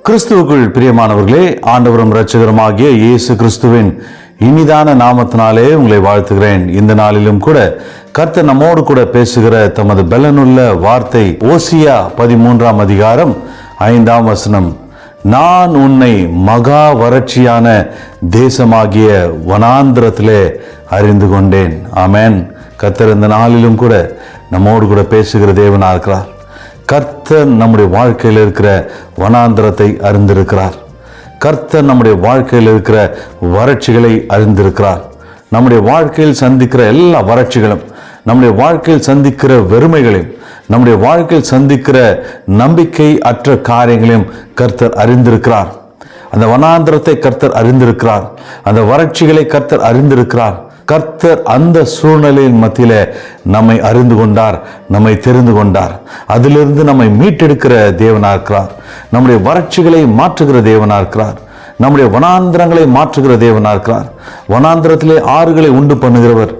கிறிஸ்துவுக்குள் பிரியமானவர்களே, ஆண்டவரும் இரட்சகருமாகிய இயேசு கிறிஸ்துவின் இனிதான நாமத்தினாலே உங்களை வாழ்த்துகிறேன். இந்த நாளிலும் கூட கர்த்தர் நம்மோடு கூட பேசுகிற தமது பலனுள்ள வார்த்தை ஓசியா 13ஆம் அதிகாரம் 5ஆம் வசனம். நான் உன்னை மகா வறட்சியான தேசமாகிய வனாந்திரத்திலே அறிந்து கொண்டேன். ஆமென். கர்த்தர் இந்த நாளிலும் கூட நம்மோடு கூட பேசுகிற தேவனா இருக்கிறார். கர்த்தர் நம்முடைய வாழ்க்கையில் இருக்கிற வனாந்திரத்தை அறிந்திருக்கிறார். கர்த்தர் நம்முடைய வாழ்க்கையில் இருக்கிற வறட்சிகளை அறிந்திருக்கிறார். நம்முடைய வாழ்க்கையில் சந்திக்கிற எல்லா வறட்சிகளும், நம்முடைய வாழ்க்கையில் சந்திக்கிற வெறுமைகளையும், நம்முடைய வாழ்க்கையில் சந்திக்கிற நம்பிக்கை அற்ற காரியங்களையும் கர்த்தர் அறிந்திருக்கிறார். அந்த வனாந்திரத்தை கர்த்தர் அறிந்திருக்கிறார். அந்த வறட்சிகளை கர்த்தர் அறிந்திருக்கிறார். கர்த்தர் அந்த சூழ்நிலையின் மத்தியில நம்மை அறிந்து கொண்டார், நம்மை தெரிந்து கொண்டார். அதிலிருந்து நம்மை மீட்டெடுக்கிற தேவனா இருக்கிறார். நம்முடைய வறட்சிகளை மாற்றுகிற தேவனா இருக்கிறார். நம்முடைய வனாந்திரங்களை மாற்றுகிற தேவனா இருக்கிறார். வனாந்திரத்திலே ஆறுகளை உண்டு பண்ணுகிறவர்,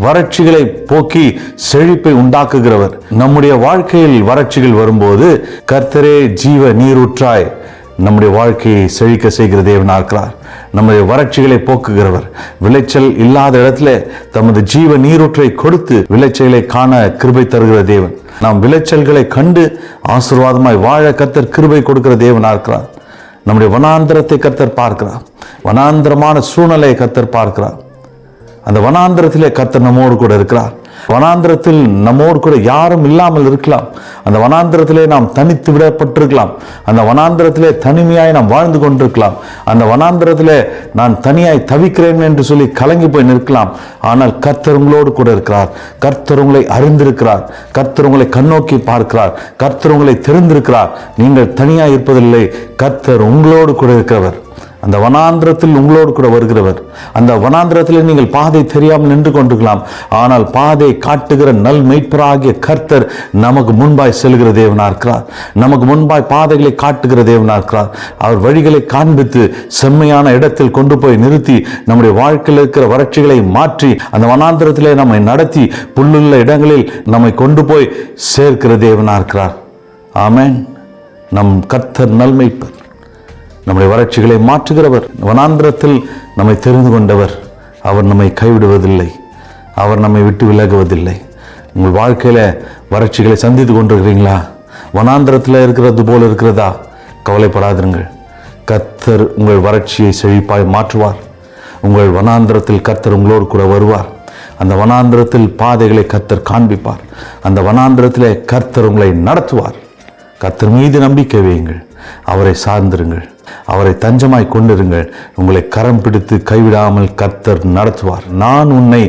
வறட்சிகளை போக்கி செழிப்பை உண்டாக்குகிறவர். நம்முடைய வாழ்க்கையில் வறட்சிகள் வரும்போது கர்த்தரே ஜீவ நீரூற்றாய் நம்முடைய வாழ்க்கையை செழிக்க செய்கிற தேவனா இருக்கிறார். நம்முடைய வறட்சிகளை போக்குகிறவர். விளைச்சல் இல்லாத இடத்துல தமது ஜீவ நீரூற்றை கொடுத்து விளைச்சலை காண கிருபை தருகிற தேவன். நாம் விளைச்சல்களை கண்டு ஆசீர்வாதமாய் வாழ கர்த்தர் கிருபை கொடுக்கிற தேவனா இருக்கிறார். நம்முடைய வனாந்திரத்தை கர்த்தர் பார்க்கிறார். வனாந்திரமான சூழ்நிலையை கர்த்தர் பார்க்கிறார். அந்த வனாந்திரத்திலே கர்த்தர் நம்மோடு கூட இருக்கிறார். வனாந்திரத்தில் நம்மோடு கூட யாரும் இல்லாமல் இருக்கலாம். அந்த வனாந்திரத்திலே நாம் தனித்து விடப்பட்டிருக்கலாம். அந்த வனாந்திரத்திலே தனிமையாய் நாம் வாழ்ந்து கொண்டிருக்கலாம். அந்த வனாந்திரத்திலே நான் தனியாய் தவிக்கிறேன் என்று சொல்லி கலங்கி போய் நிற்கலாம். ஆனால் கர்த்தர் உங்களோடு கூட இருக்கிறார். கர்த்தர் உங்களை அறிந்திருக்கிறார். கர்த்தர் உங்களை கண்ணோக்கி பார்க்கிறார். கர்த்தர் உங்களை தெரிந்திருக்கிறார். நீங்கள் தனியாய் இருப்பதில்லை. கர்த்தர் உங்களோடு கூட இருக்கிறவர். அந்த வனாந்திரத்தில் உங்களோடு கூட வருகிறவர். அந்த வனாந்திரத்தில் நீங்கள் பாதை தெரியாமல் நின்று கொண்டிருக்கலாம். ஆனால் பாதை காட்டுகிற நல் மெய்ப்பராகிய கர்த்தர் நமக்கு முன்பாய் செல்கிற தேவனா இருக்கிறார். நமக்கு முன்பாய் பாதைகளை காட்டுகிற தேவனா இருக்கிறார். அவர் வழிகளை காண்பித்து செம்மையான இடத்தில் கொண்டு போய் நிறுத்தி நம்முடைய வாழ்க்கையில் இருக்கிற வறட்சிகளை மாற்றி அந்த வனாந்திரத்திலே நம்மை நடத்தி புல்லுள்ள இடங்களில் நம்மை கொண்டு போய் சேர்க்கிற தேவனா இருக்கிறார். ஆமென். நம் கர்த்தர் நல் மெய்ப்பர், நம்முடைய வறட்சிகளை மாற்றுகிறவர், வனாந்திரத்தில் நம்மை தெரிந்து கொண்டவர். அவர் நம்மை கைவிடுவதில்லை. அவர் நம்மை விட்டு விலகுவதில்லை. உங்கள் வாழ்க்கையில வறட்சிகளை சந்தித்து கொண்டிருக்கிறீங்களா? வனாந்திரத்தில் இருக்கிறது போல இருக்கிறதா? கவலைப்படாதிருங்கள். கர்த்தர் உங்கள் வறட்சியை செழிப்பாய் மாற்றுவார். உங்கள் வனாந்திரத்தில் கர்த்தர் உங்களோடு கூட வருவார். அந்த வனாந்திரத்தில் பாதைகளை கர்த்தர் காண்பிப்பார். அந்த வனாந்திரத்திலே கர்த்தர் உங்களை நடத்துவார். கர்த்தர் மீது நம்பிக்கை வையுங்கள். அவரை சார்ந்திருங்கள். அவரை தஞ்சமாய் கொண்டிருங்கள். உங்களை கரம் பிடித்து கைவிடாமல் கர்த்தர் நடத்துவார். நான் உன்னை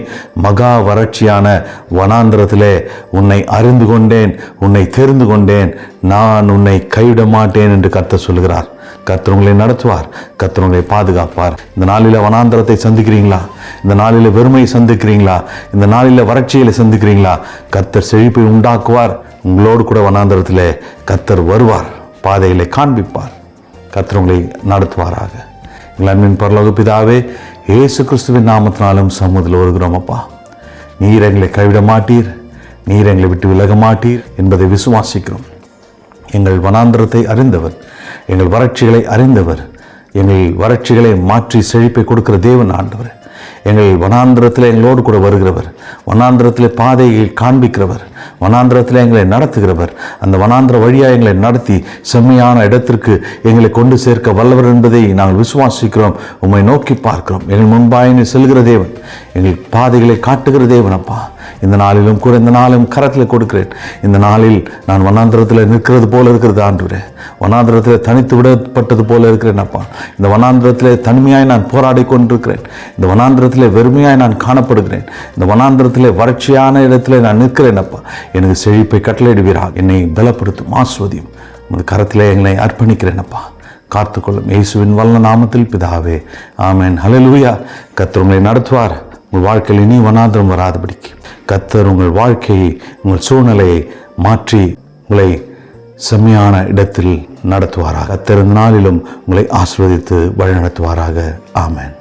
மகா வறட்சியான வனாந்திரத்திலே உன்னை அறிந்து கொண்டேன், உன்னை தெரிந்து கொண்டேன். நான் உன்னை கைவிட மாட்டேன் என்று கர்த்தர் சொல்கிறார். கர்த்தர் உங்களை நடத்துவார். கர்த்தர் உங்களை பாதுகாப்பார். இந்த நாளில வனாந்திரத்தை சந்திக்கிறீங்களா? இந்த நாளில வெறுமையை சந்திக்கிறீங்களா? இந்த நாளில வறட்சிகளை சந்திக்கிறீங்களா? கர்த்தர் செழிப்பை உண்டாக்குவார். உங்களோடு கூட வனாந்திரத்திலே கர்த்தர் வருவார். பாதைகளை காண்பிப்பார். கர்த்தர் உங்களை நடத்துவாராக. எங்கள் அன்பின் பரலோக பிதாவே, இயேசு கிறிஸ்துவின் நாமத்தினாலும் சமூகத்தில் வருகிறோம். அப்பா, நீர் எங்களை கைவிட மாட்டீர், நீர் எங்களை விட்டு விலக மாட்டீர் என்பதை விசுவாசிக்கிறோம். எங்கள் வனாந்திரத்தை அறிந்தவர், எங்கள் வறட்சிகளை அறிந்தவர், எங்கள் வறட்சிகளை மாற்றி செழிப்பை கொடுக்கிற தேவன் ஆண்டவர். எங்கள் வனாந்திரத்தில் எங்களோடு கூட வருகிறவர், வனாந்திரத்தில் பாதையை காண்பிக்கிறவர், வனாந்திரத்தில் எங்களை நடத்துகிறவர். அந்த வனாந்திர வழியாக எங்களை நடத்தி செம்மையான இடத்திற்கு எங்களை கொண்டு சேர்க்க வல்லவர் என்பதை நாங்கள் விசுவாசிக்கிறோம். உம்மை நோக்கி பார்க்கிறோம். எங்கள் முன்பாயினை செல்கிற தேவன், எங்கள் பாதைகளை காட்டுகிற தேவன். அப்பா, இந்த நாளிலும் கூட இந்த நாளும் கரத்தில் கொடுக்கிறேன். இந்த நாளில் நான் வனாந்திரத்தில் நிற்கிறது போல இருக்கிறது ஆண்டவரே. வனாந்திரத்தில் தனித்து விடப்பட்டது போல இருக்கிறேன் அப்பா. இந்த வனாந்திரத்தில் தனிமையாய் நான் போராடி கொண்டிருக்கிறேன். இந்த வனாந்திரத்தில் வெறுமையாய் நான் காணப்படுகிறேன். இந்த வனாந்திரத்தில் வறட்சியான இடத்துல நான் நிற்கிறேன் அப்பா. எனக்கு செழிப்பை கட்டளையிடுவீராக. என்னை பலப்படுத்தும், ஆஸ்வதியும். உமது கரத்திலே என்னை அர்ப்பணிக்கிறேன் அப்பா. காத்துக்கொள்ளும் இயேசுவின் வல்ல நாமத்தில் பிதாவே, ஆமென். ஹல்லேலூயா. கர்த்தர் உங்களை நடத்துவார். உங்கள் வாழ்க்கையில் இனி வனாந்திரம் வராதபடிக்கு கர்த்தர் உங்கள் வாழ்க்கையை, உங்கள் சூழ்நிலையை மாற்றி உங்களை செம்மையான இடத்தில் நடத்துவாராக. கர்த்தர் இந்த நாளிலும் உங்களை ஆசீர்வதித்து வழி நடத்துவாராக. ஆமென்.